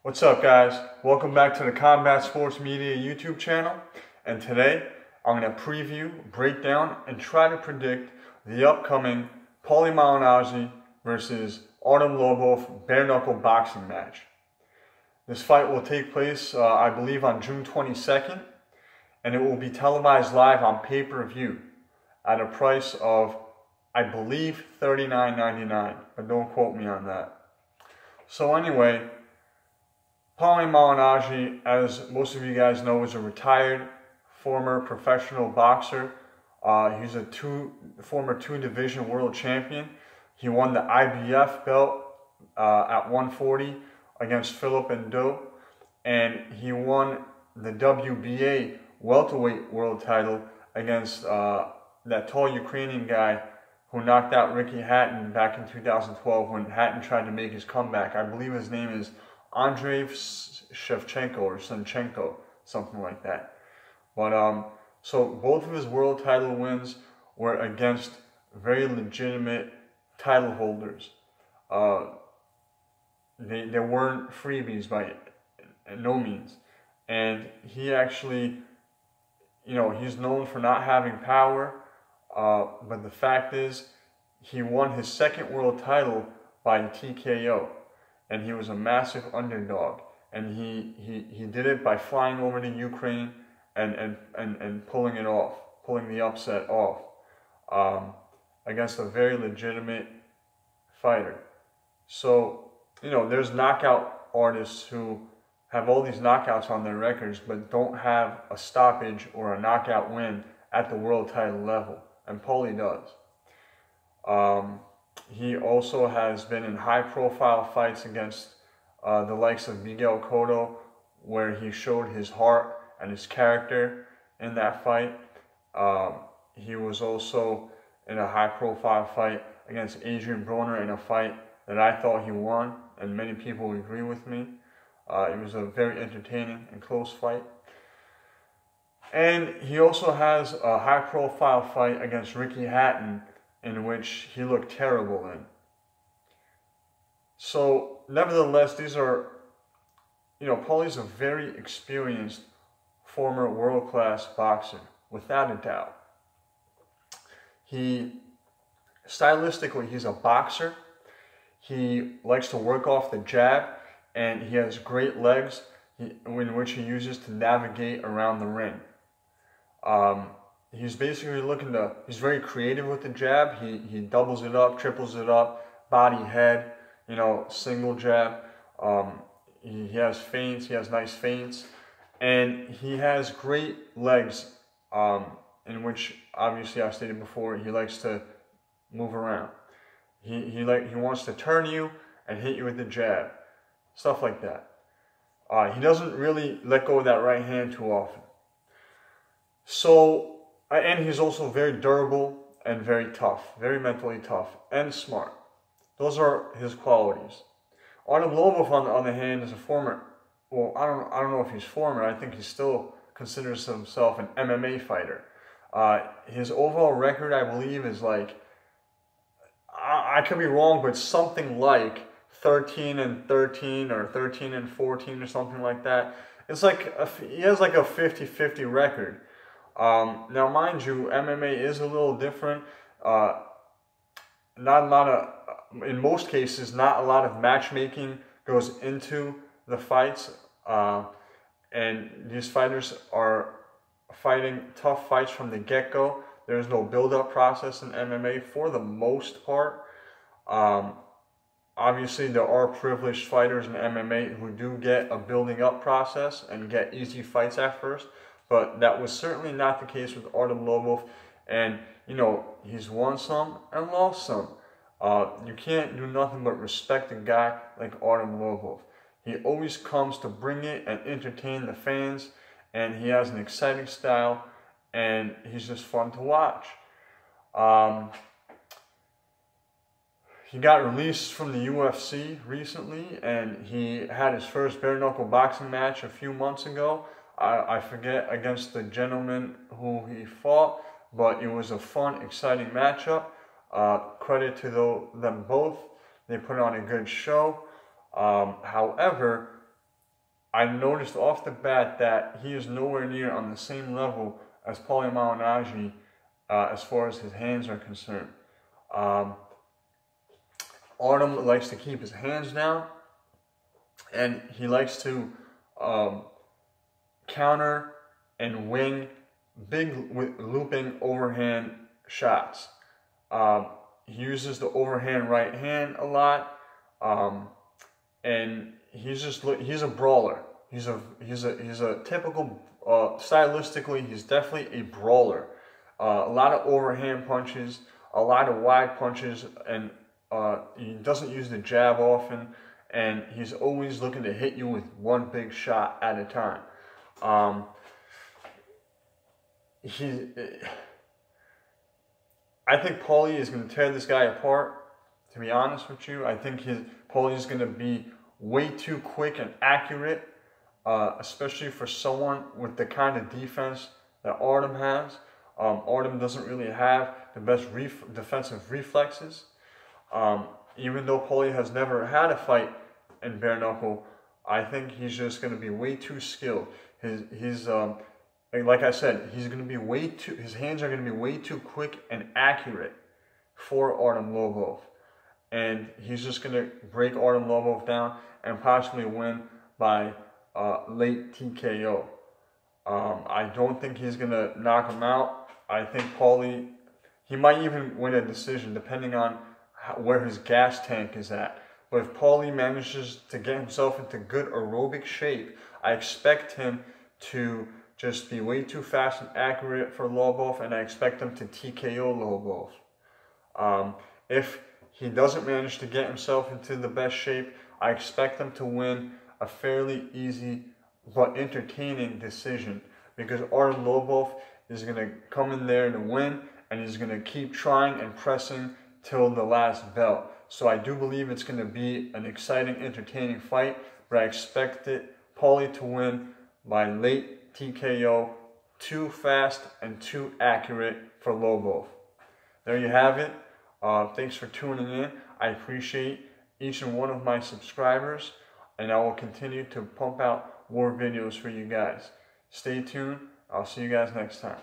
What's up, guys? Welcome back to the Combat Sports Media YouTube channel. And today I'm going to preview, break down, and try to predict the upcoming Paulie Malignaggi versus Artem Lobov bare knuckle boxing match. This fight will take place, I believe, on June 22nd, and it will be televised live on pay-per-view at a price of, I believe, $39.99, but don't quote me on that. So anyway, Paulie Malignaggi, as most of you guys know, is a retired former professional boxer. He's a former two-division world champion. He won the IBF belt at 140 against Philip Ndo, and he won the WBA welterweight world title against that tall Ukrainian guy who knocked out Ricky Hatton back in 2012 when Hatton tried to make his comeback. I believe his name is Andrei Shevchenko or Senchenko, something like that. But so both of his world title wins were against very legitimate title holders. They weren't freebies by no means. And he actually, he's known for not having power. But the fact is, he won his second world title by TKO. And he was a massive underdog, and he did it by flying over to Ukraine and pulling it off, pulling the upset off against a very legitimate fighter. So there's knockout artists who have all these knockouts on their records, but don't have a stoppage or a knockout win at the world title level, and Paulie does. He also has been in high-profile fights against the likes of Miguel Cotto, where he showed his heart and his character in that fight. He was also in a high-profile fight against Adrian Broner in a fight that I thought he won, and many people would agree with me. It was a very entertaining and close fight. And he also has a high-profile fight against Ricky Hatton, in which he looked terrible in. So, nevertheless, these are, Paulie's a very experienced former world-class boxer, without a doubt. Stylistically, he's a boxer. He likes to work off the jab, and he has great legs in which he uses to navigate around the ring. He's basically he's very creative with the jab. He doubles it up, triples it up, body, head, single jab. He has feints, he has nice feints. And he has great legs, in which, obviously, I stated before, he likes to move around. He wants to turn you and hit you with the jab. Stuff like that. He doesn't really let go of that right hand too often. So, and he's also very durable and very tough, very mentally tough and smart. Those are his qualities. Artem Lobov, on the other hand, is a former, well, I don't know if he's former, I think he still considers himself an MMA fighter. His overall record, I believe, is like, I could be wrong, but something like 13-13 or 13-14 or something like that. It's like, he has like a 50-50 record. Now, mind you, MMA is a little different. In most cases, not a lot of matchmaking goes into the fights. And these fighters are fighting tough fights from the get-go. There's no build-up process in MMA for the most part. Obviously, there are privileged fighters in MMA who do get a building-up process and get easy fights at first. But that was certainly not the case with Artem Lobov. And, he's won some and lost some. You can't do nothing but respect a guy like Artem Lobov. He always comes to bring it and entertain the fans. And he has an exciting style. And he's just fun to watch. He got released from the UFC recently. And he had his first bare-knuckle boxing match a few months ago. I forget against the gentleman who he fought, but it was a fun, exciting matchup. Credit to them both. They put on a good show. However, I noticed off the bat that he is nowhere near on the same level as Paulie Malignaggi as far as his hands are concerned. Artem likes to keep his hands down, and he likes to counter and wing big looping overhand shots. He uses the overhand right hand a lot, and he's a brawler. He's a typical stylistically. He's definitely a brawler. A lot of overhand punches, a lot of wide punches, and he doesn't use the jab often. And he's always looking to hit you with one big shot at a time. I think Paulie is going to tear this guy apart, to be honest with you. I think Paulie is going to be way too quick and accurate, especially for someone with the kind of defense that Artem has. Artem doesn't really have the best defensive reflexes. Even though Paulie has never had a fight in bare knuckle, I think he's just going to be way too skilled. Like I said, his hands are going to be way too quick and accurate for Artem Lobov. And he's just going to break Artem Lobov down and possibly win by late TKO. I don't think he's going to knock him out. I think Paulie, he might even win a decision depending on where his gas tank is at. But if Paulie manages to get himself into good aerobic shape, I expect him to just be way too fast and accurate for Lobov, and I expect him to TKO Lobov. If he doesn't manage to get himself into the best shape, I expect him to win a fairly easy but entertaining decision, because Artem Lobov is going to come in there to win, and he's going to keep trying and pressing till the last bell. So I do believe it's going to be an exciting, entertaining fight, but I expect Paulie to win by late TKO, too fast and too accurate for Lobov. There you have it. Thanks for tuning in. I appreciate each and one of my subscribers, and I will continue to pump out more videos for you guys. Stay tuned. I'll see you guys next time.